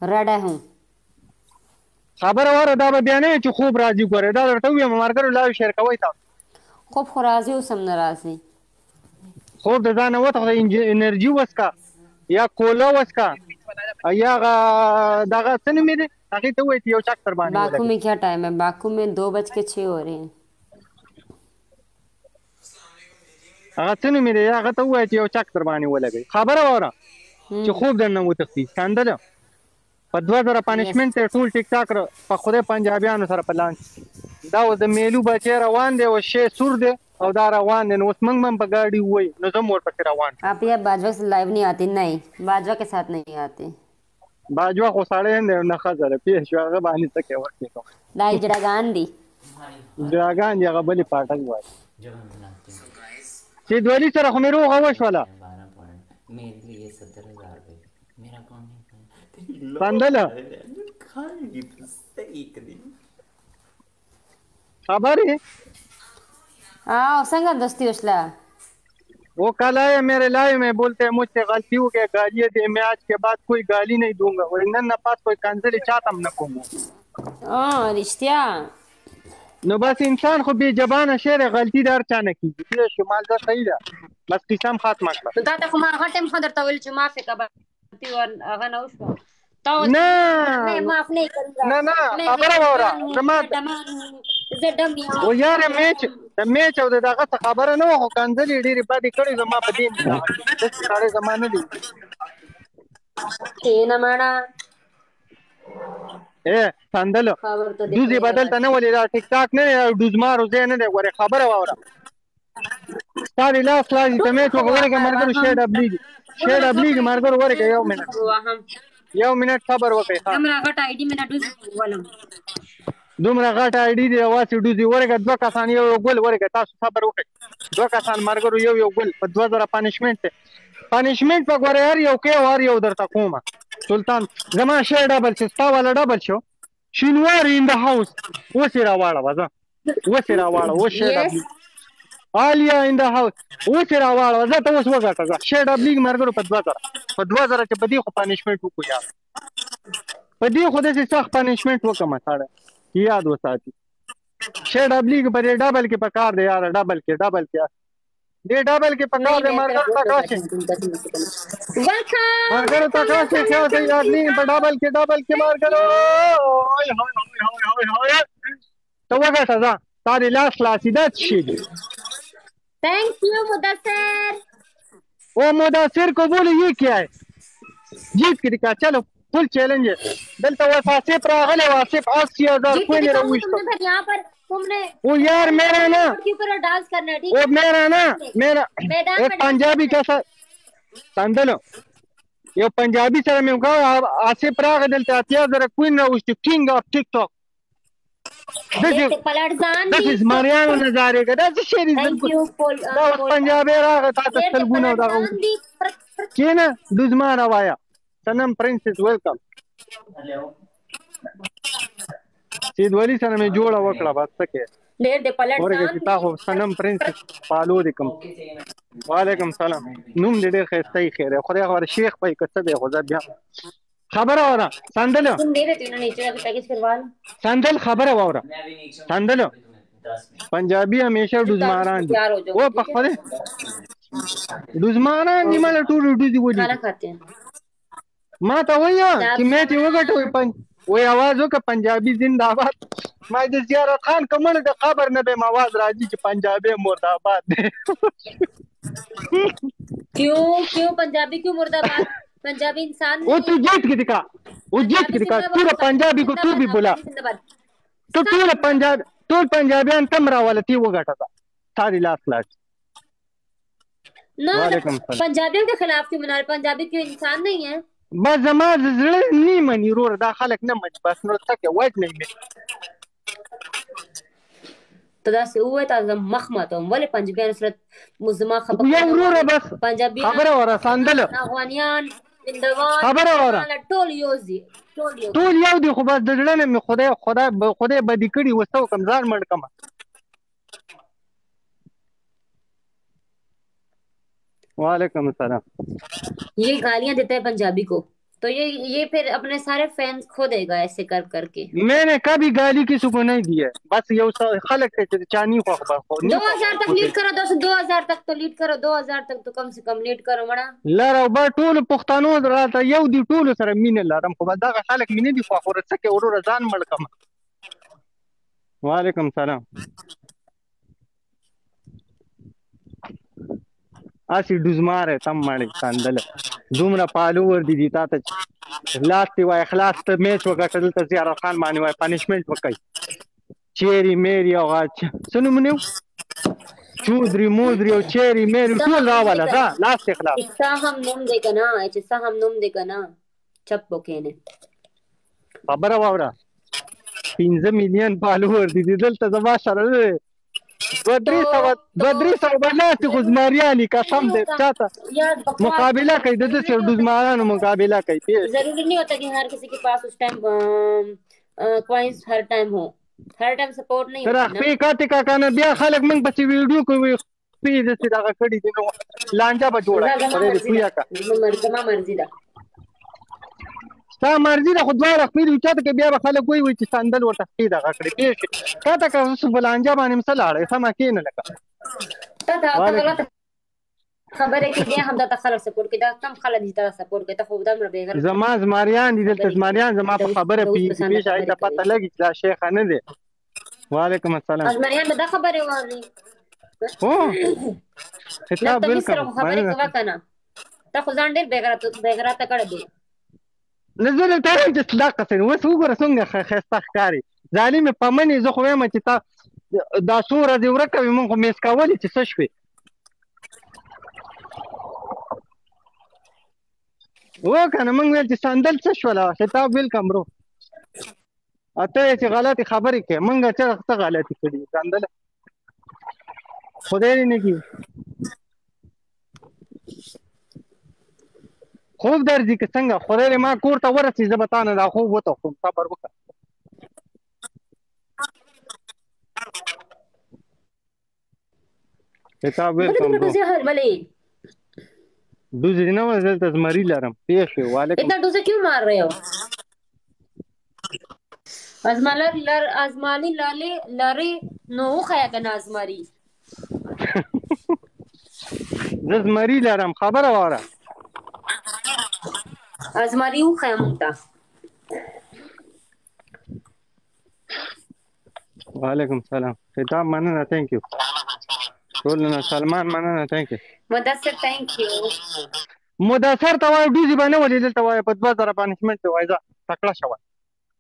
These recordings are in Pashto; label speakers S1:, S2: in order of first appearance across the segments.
S1: رډه هم
S2: خبره واره دا به بیا نه چې خوب راځي ګورې دا درته ووایم ملګرو لاو شیر کوئ تاسو
S1: خوب خو راځي اوس هم نه راځي
S2: خوب د ځانه وتښته انرژي وڅکه یا کوله وڅکه یا دغه څه نومې دی هغې ته ووایي چې یو چک تر باندې
S1: बाकू
S2: ولګوي
S1: में क्या टाइम है बाकू में 2:06 हो रहे हैं
S2: هغه څه نومې دی هغه ته ووایي چې یو چک تر باندې ولګوي خبره واوره چې خوب درنه وتښتي سکندله په 2000 پنشمنټ ته ټول ټیک ټاک په خدای پنجابیانو سره په لانچ دا اوس د میلو بچی روان دی او شی سور دی او دا روان دی نو اوس موږ هم په ګاډي ووایي نو زه هم ورپسې روان
S1: आप यार बाजवा से लाइव नहीं आती नहीं बाजवा के साथ नहीं आते
S2: باجوه خو سړی هم دی نه ښځه ده پوه شو هغه باندې څه کوې ورکې کوم
S1: دا اجراګان دي
S2: جاګان دي هغه بلې پاټک وایي چې دوالي سره خو مې روغه وشوله سندله خبرې
S1: څنګه دوستی وشله
S2: वो कल आए मेरे लाए में बोलते हैं मुझसे गलती हो गई गालियाँ दे मैं आज के बाद कोई गाली नहीं दूंगा और न पास कोई कंजली चाहता हम न कहूँगा
S1: رښتیا
S2: نو بس انسان خو بې جبانه شعر غلطي د هر چا نه کېږي پوه شو مالګه صحیح ده بس قسم ختمه کړه
S1: نو تا ته خو ما هغه ټایم ښه درته ویل چې معافې که غلطي هغه نه وشوه
S2: نه
S1: معاف نه
S2: نه خبره واوره زما
S1: زه ډم یم
S2: و یاره د میچ او د دغه څه خبره نه وه خو کنځلې ډېرې بدې کړې زما په دې داسې سړی زما نه دی
S1: کښېنه ماړه
S2: سندلو دوزي بدل ته نه ولې دا ټیک ټاک نه دی ډوزمارو ځای نه دی ګورې خبره واوره ستا د لاس لاسي ته میچ وکړه ورکړه ملګرو شی ډبلېږي ملګرو ورکړه یو منټ صبر وکړئ
S1: دومره غټه آی ډي مې نه ډوزي ولم
S2: دومره غټه آی ډي دی واسې ډوزي ورکړه دوه کسان یو ګل ورکړه تاسو صبر وکړئ دوه کسان ملګرو یو ګل په 2000 پنشمنټ دی پنشمنټ په ګورې هر یو کې هر یو درته کومه سلطان زما شی ډبل چې ستا والا ډبل شو شینواری ان د هاوس اوس یې راواړوه ځه اوس یې راواړوه اوس شی ډبلي آلیا ان د هاوس اوس یې راواړوه ځه ته اوس وګټه ځه شی ډبلېږي ملګرو په 2000 چې په دې خو پنشمنټ وکړو یار په دې خو داسې سخت پنشمنټ وکړم سړی یاد وساتي شی ډبلېږي په دې ډبل کې په کار دی یاره ډبل کې دې ډبل کې په کار دی ملګرو ته کاشي ملګرو ته کاشي ښه دی یاد نه په ډبل کې ملګرو ته وګټه ځه تا دې لاس لاسي دا څه شي دی
S1: थैंक यू मुदस्सिर
S2: ओ मुदस्सिर को बोले ये क्या है जीत के दिखा चलो फुल चैलेंज है दलता हुआ वासिफ रागले वासिफ 80,000 कोई नहीं रहुई इसको
S1: फिर यहाँ पर तुमने
S2: वो यार मेरा ना
S1: क्यों करो डांस करना ठीक
S2: वो मेरा एक पंजाबी कैसा संदलो ये पंजाबी सर में कहा आसिफ राग दलता 80,000 कोई नहीं Rahui king of TikTok This is Mariano Nazarega. That's a shady thing. That was Punjabi raga tata salguna da. Kena Duzmana Vaya. Sanam Princess, welcome. Hello. Sid Wali Sanam Jola Wakla Basake.
S1: There the
S2: Palat. Sanam Princess Palo Dikam. Walaikum Salam. Num de Khestai Khere. Khoda Sheikh Pai Kasabe Hozabia. خبره وره سندلو
S1: तुम दे देते हो ना नीचे का पैकेज करवा लो
S2: سندل خبره وره سندلو पंजाबी हमेशा डुजमारान वो पखरे डुजमारान निमल टूर डुजी वो
S1: खाना खाते हैं
S2: मां तो वही है कि मैं ती वगट वो आवाज हो का पंजाबी जिंदाबाद मैं जिस जियारत खान कमल का खबर न बे आवाज राजी कि पंजाबी मुर्दाबाद
S1: क्यों पंजाबी क्यों मुर्दाबाद पंजाबी इंसान
S2: वो तू जीत के दिखा पूरा पंजाबी को तू भी बोला तो तू पंजाबियान तमरा वाला थी वो घटा था सारी लास्ट क्लास
S1: ना पंजाबियों के खिलाफ क्यों मना पंजाबी क्यों इंसान नहीं है
S2: बस जमा नहीं मनी रोर दा खलक न मच बस नो तक वाइट नहीं में
S1: तो दा से हुए ता मखमा तो वाले पंजाबियान सर मुजमा खबर
S2: या रोर बस
S1: पंजाबी
S2: खबर और संदल
S1: افغانيان
S2: خبره وره
S1: ټول یوزي
S2: ټول یو دي خو بس د زړه نه مې خدای بدي کړي وسو کم ځان مړ کما वालेकुम अस्सलाम
S1: ये गालियां देता है पंजाबी को तो ये फिर अपने सारे फैंस खो देगा ऐसे कर करके।
S2: मैंने कभी गाली किसी को नहीं दी है, बस ये खलक थे चानी को
S1: दो
S2: नहीं
S1: हजार तक
S2: को
S1: लीड करो, 2,000 तक तो लीड करो, 2,000 तक तो कम से कम लीड करो मना।
S2: لره به ټولو پښتنو راته یو دي، ټولو سره مینه لرم، خو به دغه خلک مې نه دي خوښ، ورڅکې وروره ځان مړ کړم. وعلیکم سلام. هسې ډوزماری تم مړی سندله دومره فالوور دي تا ته لاس دې وای خلاص ته میچ وګټه، دلته زیارت خان باندې وای پنشمنټ وکړئ چیري میري او څه نومونه چودري مودري او چیري میري ټول راوله ځه لاس دې خلاص.
S1: ستا هم نوم دی که نه، چې ستا هم نوم دی که نه، چپ وکښېنې.
S2: خبره واوره 15 میلیون فالوور دي دلته زما سره دوه درې سوه به ناستې خو زمریانې قسم دی چاته مقابله کوي د داسې ډوزمارانو مقابله کوي.
S1: ضروری नहीं होता कि हर किसी के पास उस टाइम कॉइन्स हर टाइम हो, हर टाइम सपोर्ट नहीं
S2: تر
S1: होता
S2: خپې کاتې کاکا نه بیا خلک موږ پسې ویډیو کوي خپې داسې دغه کړي دي نو لانجه به جوړه خدای دې پویه کړه.
S1: زما مرضي ده،
S2: ستا مرضي ده، خو دواړه خپې دي اوچته کې بیا به خلک وایي چې سندل ورته خپې دغه کړې پوه شوې کاته که اوس په لانجه باندې م څه لاړی سمه کښېنه لکه
S1: ته غلطه خبره کې بیا هم دا خلک سپورټ کوي، دا کم خلک دي دا سپورټ کوي، ته خو دومره بې غیرته.
S2: زما زمریان دي دلته زمریان زما په خبره پوهېږي شاید ته پته لګي چې دا شیخه نه دی. وعلیکم السلام.
S1: ازمریان به دا خبرې واوري
S2: هو خطاب
S1: لکه
S2: بالکل
S1: سره خبرې کوه که نه، ته خو ځان ډېر بې غیرته کړی دی.
S2: نه زه درته وایم چې صداقت دی، اوس وګوره څنګه ښایسته ښکاري ظالمې په منې زه خو وایم چې تا دا څو ورځې ورکه وي مونږ خو میس کولې چې څه شوې وکه نه مونږ ویل چې سندل څه شوله خطاب ویلکم برو ته یې چې غلطې خبرې کوې مونږ څه غلطې کړي سندله خدای دې نه کړي خوب درځي که څنګه خدای دې ما کور ته ورسي زه به تا نه دا خوب وتښتم صبر وکړه خطاب ویلکم برو ڈوزے نہ دلته زمری لرم پیښ وي. وعلیکم
S1: اتنا ڈوزے کیوں مار رہے ہو؟ ازمالی لارې نو وښیه که نه ازمري
S2: زه زمري لرم خبره واوره
S1: ازمري وښیه مونږ ته.
S2: وعلیکم سلام. خطاب مننه تhank you. ټولنه سلمان مننه thank you.
S1: مدثر thank you.
S2: مدثر ته وایي ډوزي به نه ولې دلته وایي په 2000 پنشمنټ وایي ځه تکړه شه وایي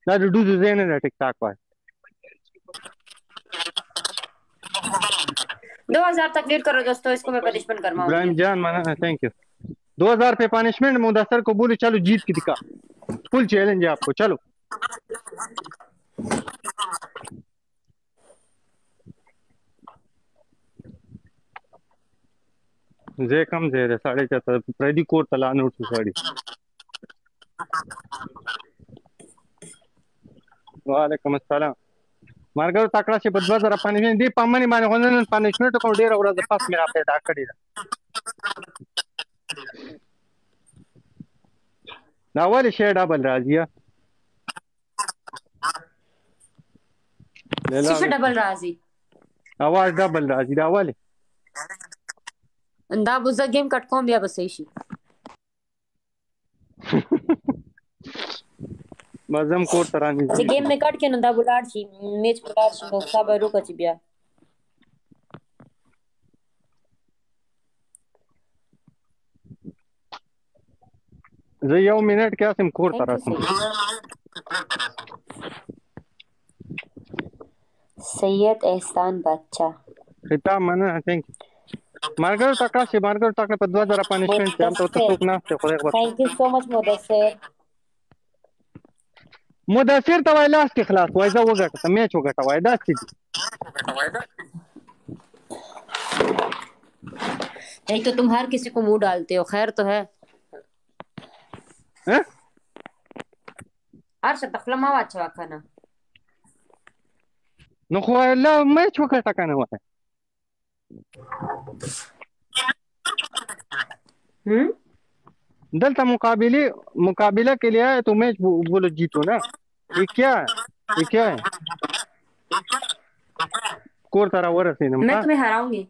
S2: دا د ډوزو ځای نه دی ټیک ټاک وایي
S1: 2,000 तक लीड करो दोस्तों, इसको मैं पनिशमेंट करवाऊंगी.
S2: इब्राहिम जान माना थैंक यू. 2000 पे पनिशमेंट मुदस्सर को बोले चलो जीत के दिखा, फुल चैलेंज है आपको चलो. जे कम जे 4.5 प्रदी कोर तला नोट साड़ी. वालेकुम अस्सलाम. मार्गर तकड़ा से 2000 पनिशमेंट दी पम्मनी माने होनन पनिशमेंट को डेरा और पास मेरा पैदा कड़ी ना वाली शेयर डबल राजिया
S1: सिर्फ डबल राजी
S2: आवाज डबल राजी दा वाली
S1: دا بوزه گیم کټ کوم بیا به صحیح شي.
S2: مزم کور ترانی
S1: چې گیم می کټ کینو دا بولاړ شي میچ بولاړ شي نو صبر وکړه چې بیا
S2: زه یو منټ کې اسم کور تراسم.
S1: سید احسان بچا
S2: خطاب منه थैंक यू. मार्गर तकड़ा से मार्गर तकड़ा पर 2000 पनिशमेंट हम तो तक ना से खुदा एक
S1: thank you so much
S2: Mudassir तो लास्ट के खिलाफ वैसा वो गटा मैच हो गटा वायदा थी.
S1: नहीं तो तुम हर किसी को मुंह डालते हो, खैर तो है
S2: हैं
S1: अर्श तखला ما واچوا کنه
S2: نو خو لا मैच हो गटा کنه وای दलता मुकाबला के लिए आया तो मैच बोलो जीतो ना। ये क्या है, ये क्या है? स्कोर तारा वरस है
S1: मैं
S2: ना।
S1: तुम्हें हराऊंगी।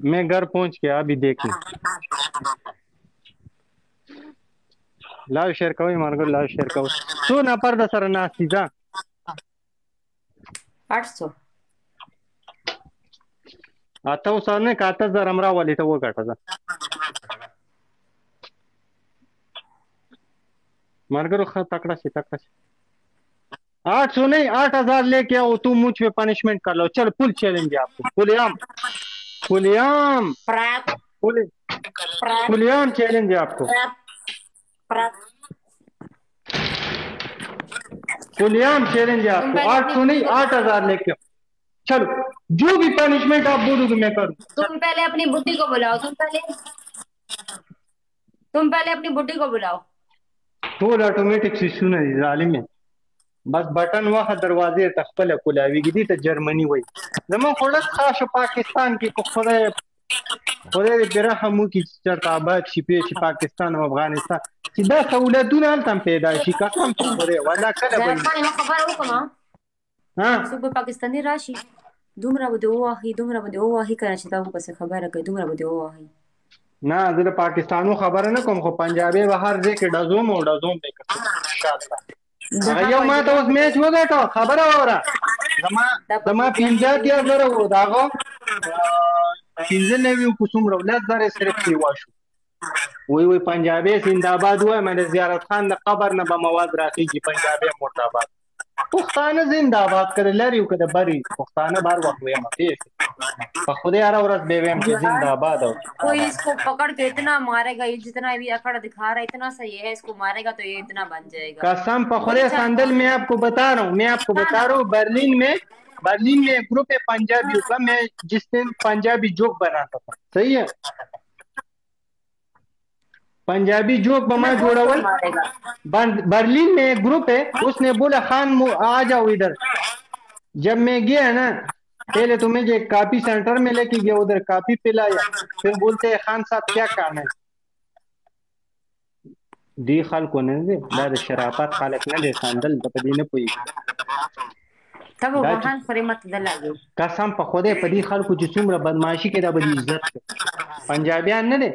S2: मैं घर पहुंच गया अभी देखने। लाइव शेयर करो मार्गो, लाइव शेयर करो। सो ना पर्दा सर नास्ती जा
S1: 800
S2: आता उसने काता जर अमरा वाली तो वो काटा जा मार्गो तकड़ा से 800 नहीं 8000 लेके आओ। तू मुझ पे पनिशमेंट कर लो। चल फुल चैलेंज है आपको। खुलेआम खुलेआम
S1: प्रैप
S2: खुले
S1: प्रैप
S2: खुलेआम चैलेंज है आपको।
S1: Prep prep.
S2: खुलेआम चैलेंज है
S1: तुम
S2: आपको।
S1: पहले अपनी
S2: 800
S1: बुद्धि
S2: नहीं
S1: को बुलाओ।
S2: 8000 लेके आओ। चलो जो भी पनिशमेंट आप बोलोगे मैं करूँ।
S1: तुम पहले अपनी बुद्धि को बुलाओ। तुम पहले अपनी बुद्धि को बुलाओ।
S2: ټول ऑटोमेटिक سیسونه دي ظالمه بس بټن واخه دروازې ته خپل کولاویږي دي ته جرمني وای زمون خلک خاصه پاکستان کې کو خدای دې برحم وکړي چې چېرته آباد شي پیښ پاکستان او افغانستان چې دا سہولتونه هلته هم پیدا شي قسم په خدای والله کله به
S1: زه خان یو خبره وکړم.
S2: ها
S1: څوک به پاکستاني راشي دومره به دې ووهي کنه چې تا ورپسې خبره کوي دومره به دې ووهي.
S2: نه زه د پاکستانو خبره نه کوم خو پنجابي به هر ځای کې ډزوم او ډزوم به کوم انشاءالله. هغه یو ما ته اوس میچ وګټو خبره وره زما 15,000 و داغه 15 کو څومره ولادت زره صرف دی واشو وی پنجابي زنده‌باد وای مې زیارت خان د قبر نه به مواد راخیږي پنجابي مرتبات پښتانه زنده‌باد کړه لري او کړه بری پښتانه بار وخت وې مته په خدای هر ورځ به ویم چې زنده‌باد او
S1: कोई इसको पकड़ के इतना मारेगा, ये जितना भी अकड़ दिखा रहा है इतना सही है, इसको मारेगा तो ये इतना बन जाएगा।
S2: कसम पे खुदा संदल मैं आपको बता रहा हूँ बर्लिन में एक ग्रुप है पंजाबियों का। मैं जिस दिन पंजाबी जोक बनाता था सही है पंजाबी जोक बमा जोड़ावल बर्लिन में एक ग्रुप है उसने बोला खान आ जाओ इधर। जब मैं गया ना पहले तो मुझे काफी सेंटर में लेके गया उधर काफी पिलाया फिर बोलते हैं खान साहब क्या काम है دی خلکو نه دي دا د شرافت خلک نه دي ساندل د پدې نه پوي
S1: تب وهان خوري مت دلاږي
S2: قسم په خوده په دې خلکو چې څومره بدمعشي کې دا به عزت پنجابیان نه دي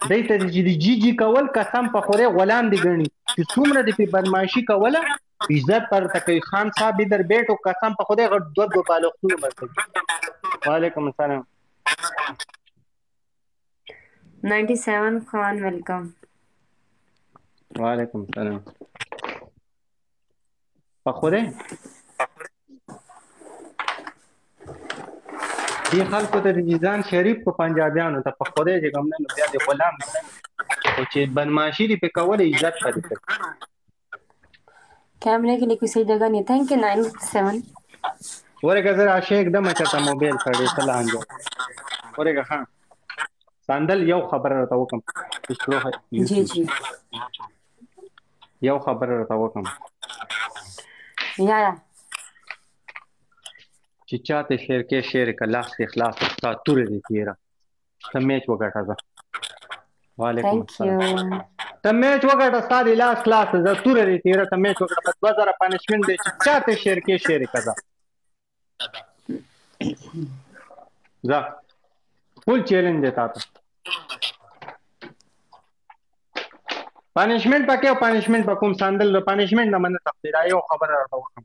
S2: دای ته چې جی جی کول قسم په خوده غلام دي ګڼي چې څومره د په بدمعشي کوله عزت پر تکي خان صاحب در بیٹو قسم په خوده غټ دوه بالښتونه مرته. وعلیکم السلام
S1: 97 خان ویلکم.
S2: وعلیکم السلام. په خوده دی خلکو ته د ځان شریف په پنجابیانو ته په خوده چې کوم نه بیا د غلام او چې بدمعشي دی په کوله عزت پاتې کړ.
S1: कैमरे के लिए कोई सही जगह नहीं. Thank you 97.
S2: ورګه زه راشه एकदम چاته موبایل کړی سلام جو ورګه ها ساندل یو خبر راته وکم
S1: जी जी
S2: یو خبر راته وکم
S1: या
S2: چې چاته شیر کې شیر کلاس اخلاص تا تور دي تیرا ته میچ وګټه ځه. وعلیکم السلام. ته میچ وګټه ستاسو لاس کلاس ځه تور دي تیرا ته میچ وګټه په 2000 پنشمنت دي چې چاته شیر کې شیر کړه ځه فول چیلنج دیتا ته پنشمنت پکې او پنشمنت په کوم ساندل پنشمنت نه منه تفسیر یو خبر راته وکم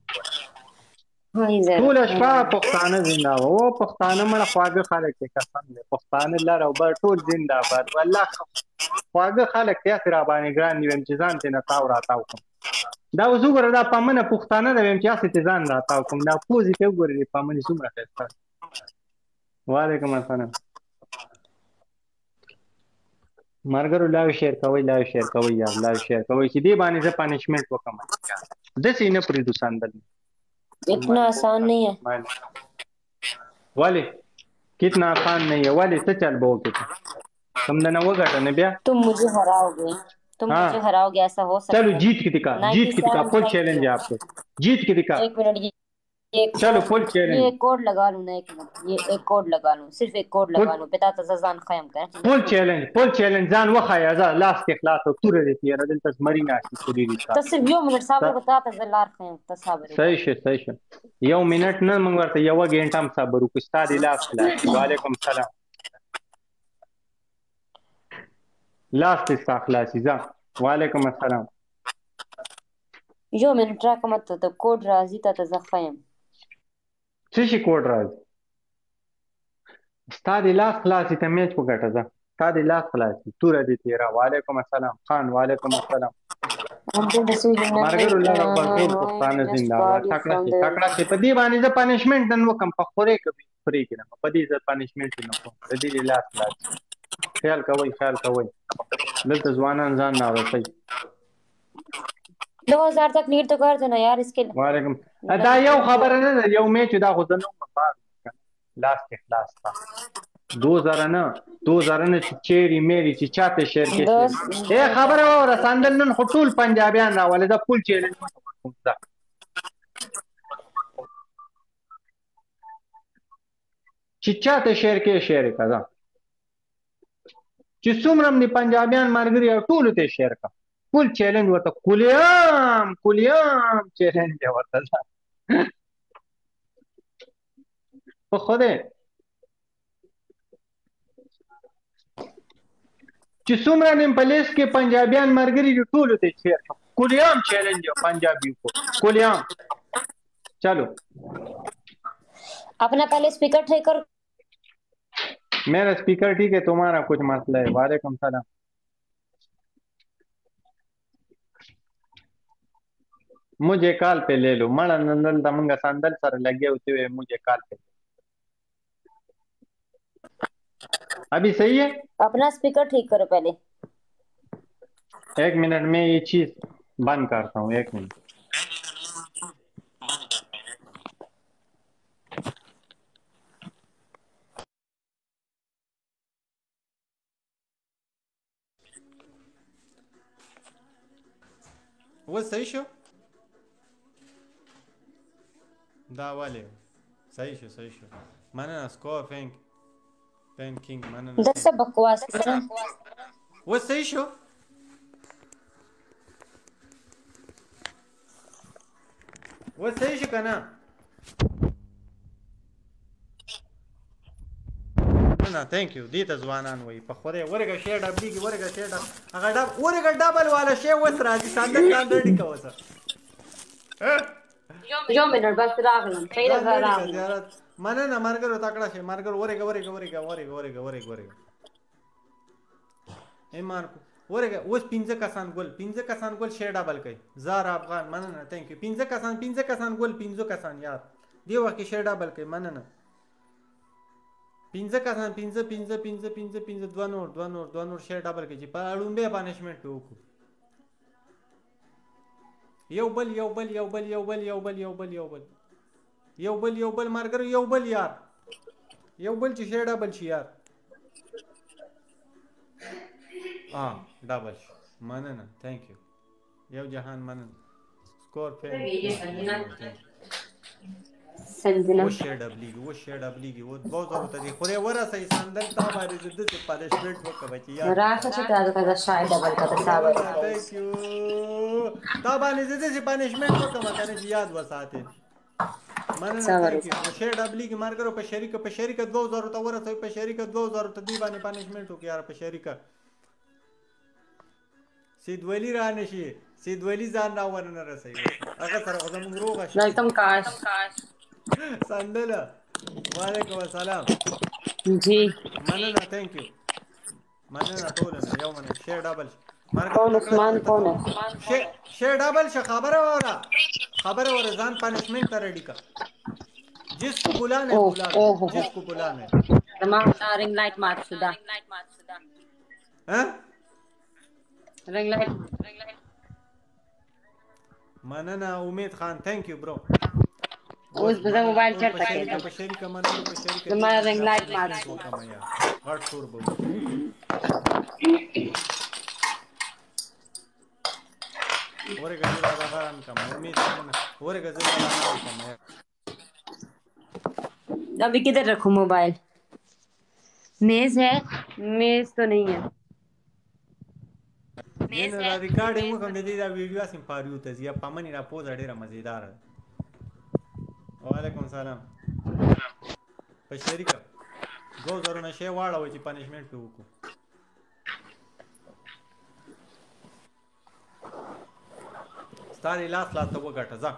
S2: ټول شپه پښتانه زنده او پښتانه مړه خواږه خلک دي قسم دې پښتانه لار او بر ټول زنده باد والله خواږه خلک ته را باندې ګران دي چې ځان ته نه تاو راتاو کوم دا وزګر دا پمنه پښتانه د ویم چې اسې ته ځان راتاو کوم دا پوزي ته وګورې پمنه څومره ښه. وعلیکم السلام. مرګرو لاو شیر کوي یار لاو شیر کوي چې دی باندې ز پنیشمنت وکم د سینې پرې د ساندل
S1: इतना आसान नहीं है.
S2: वाले कितना आसान नहीं है वाले से चल बो के तुमने ना वो घटा ने बिया
S1: तुम मुझे हराओगे ऐसा हो सकता है.
S2: चलो जीत के दिखा फुल चैलेंज है आपको जीत के दिखा.
S1: एक मिनट
S2: चलो फुल
S1: ये
S2: चैलेंज,
S1: एक कोड लगा लूं ना, एक मिनट, ये एक कोड लगा लूं, सिर्फ एक कोड लगा लूं पता तजान खयम कर
S2: فول چیلنج ځان وخایا ځه لاس کې خلاص او توره دې تیاره دلته زمري ناشتي خوري دي تا
S1: تصرف يوم من الصبر بتاع تزلار خيم تصابر
S2: صحیح شو یو منټ نه موږ ورته یوه ګینټه هم صبر وکړو ستا دې لاس خلاص وعلیکم سلام لاس دې ستا خلاصي ځه وعلیکم السلام
S1: يوم من تراك مت كود رازي تتزخيم
S2: څه شي کوډ راځي ستا دې لاس خلاصي ته میچ وګټه ځه ستا دې لاس خلاصي توره دې تیره وعلیکم السلام خان وعلیکم السلام مارګرو لږ په ټول پښتانه زنده‌باد تکړه شي په دې باندې زه پنیشمنت نن وکم په خورې کوي فري کړم په دې زه پنیشمنت نه کوم د دې لاس خلاصي خیال کوئ دلته ځوانان ځان ناورسئ
S1: 2000 तक नीट तो कर देना यार इसके
S2: وعلیکم دا یو خبره نه ده یو میچ دا خو زه نه وم لاس کې خلاص تا 2000 نه چې چیرې میرې چې چاته شیر کې اے خبره واوره ساندل نن خو ټول پنجابیان راولې دا فول چیلنج وکړم چې چاته شیر کې شیر کړه چې څومره دي پنجابیان مارګري او ټول ته شیر کا فول چیلنج ورته کلیام چیلنج ورته په خوده چې څومره نیم په لیست کې پنجابیان مارګري دي ټول ته شیر کا کلیام چیلنج پنجابی کو کلیام चलो
S1: अपना पहले स्पीकर ठीक कर
S2: मेरा स्पीकर ठीक है तुम्हारा कुछ मसला है वालेकुम सलाम मुझे कॉल पे ले लो मड़ा नंदन तमंगा संदल सर लगे होते हुए मुझे कॉल पे अभी सही है
S1: अपना स्पीकर ठीक करो पहले
S2: 1 मिनट में ये चीज बंद करता हूँ 1 मिनट
S3: वो सही शो دا والي सही शो माने स्कोर पेन किंग माने
S1: ده सब बकवास
S3: वो सही शो كنا نه ثانک یو دې ته ځوانان وای په خوره ورګه شیر ډبلیږي ورګه شیر هغه ورګه ډبل والا شی وس راځي ساندر ډی کوسه
S1: يوم من بس راغلم خير راغلم
S3: زیارت مننه مارګرو تکړه شي مارګر ورګه ایمان ورګه اوس 15 کسان ګول شیر ډبل کوي زار افغان مننه ثانک یو 15 کسان ګول 15 کسان یار دی وخت شیر ډبل کوي مننه 15 کسان 15 دوه نور شیر ډبل کوي چې په اړومبه پنیشمنت وکړو یو بل مارګر یو بل یار یو بل چې شیر ډبل شي یار ډبل مننه ثانک یو یو جهان مننه سکور په
S1: سنجنا
S3: वो शेयर डबलीगी वो बहुत जरूरत है खोरे वरा सही संदल ता बारे जिद्द से पनिशमेंट वो कबची यार
S1: राखा से का शायद डबल का तसाबर
S3: थैंक यू ता बारे जिद्द से पनिशमेंट वो कमा करने की याद वसाते मन शेयर डबलीगी मार करो पे शरीक 2000 तो वरा सही पे शरीक 2000 तो दी बाने पनिशमेंट हो यार पे शरीक सिद्धवली राने शी सिद्धवली जान ना वन रसई अगर सर खदम रोगा
S1: वेलकम काश
S3: संदल वालेकुम अस्सलाम
S1: जी
S3: मनना थैंक यू मनना टोलना यौमन शेयर डबल
S1: कौन उस्मान कौन है
S3: शेयर डबल खबर और जान पनिशमेंट का रेडी का जिसको बुलाना है जिसको बुलाना है
S1: तमाम रिंग लाइट मार सुदा
S3: हैं
S1: रिंग लाइट
S3: मनना उम्मीद खान थैंक यू ब्रो
S1: उस बजा मोबाइल चेक
S3: पे शेयर का मन पे शेयर का
S1: तुम्हारा रिंग लाइट मार
S3: हट टूर बो और गजरा बागान का उम्मीद और गजरा बागान का
S1: अभी किधर रखूं मोबाइल? मेज है? मेज तो नहीं है।
S3: دین را ریکارډینګ وکم د دې دا ویډیو اسیم پاریو ته یا پمنې را پوز ډیره مزیدار ده. وعلیکم السلام. په شریکه 2000 نشه واړه چې پنیشمنت په وکړو. ستاري لاس ته وګټه ځه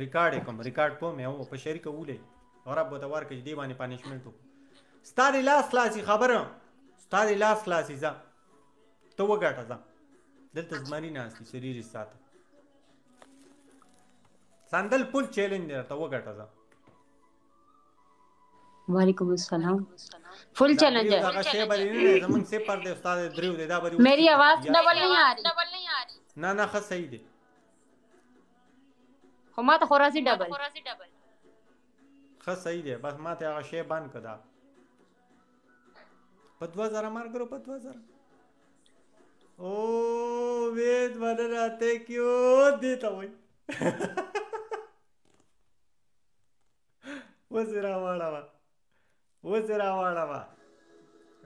S3: ریکارډ کوم ریکارډ کوم یو په شریکه ولې اور ابو ته ورکې دی باندې پنیشمنت وکړو. ستاري لاس خلاصي خبره ستاري لاس خلاصي ځه ته وګټه ځه دلته زمري ناستي سريري ساته سندل پول چیلنج دی ته وګټه ځه.
S1: वालेकुम अस्सलाम। फुल चैलेंज है।
S3: هغه شی بری نه زمون سي پر دی استاد دریو دی دا بری
S1: मेरी आवाज डबल नहीं आ रही।
S3: نه نه ښه صحیح دی.
S1: خو ما ته خورازي ډبل
S3: ښه صحیح دی بس ما ته هغه شی بند کړه په 2000 مارګرو په 2000 او وید مننه تhank you دیتا وای وزرا واړه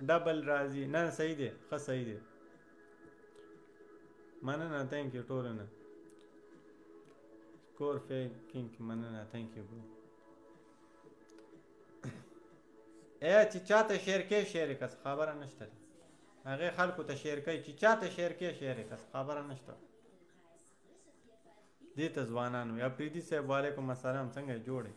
S3: ډبل راځي نه صحیح دی ښه صحیح دی مننه thank you ټولنه سکور فیکینګ مننه thank you bro. چې چاته شیر کې شیر کس خبره نشته هغه خلکو ته شیر کوي چې چاته شیر کې شیر کس خبره نشته دې ته ځوانانو یا پریدي صاحب وعلیکم السلام څنګه جوړې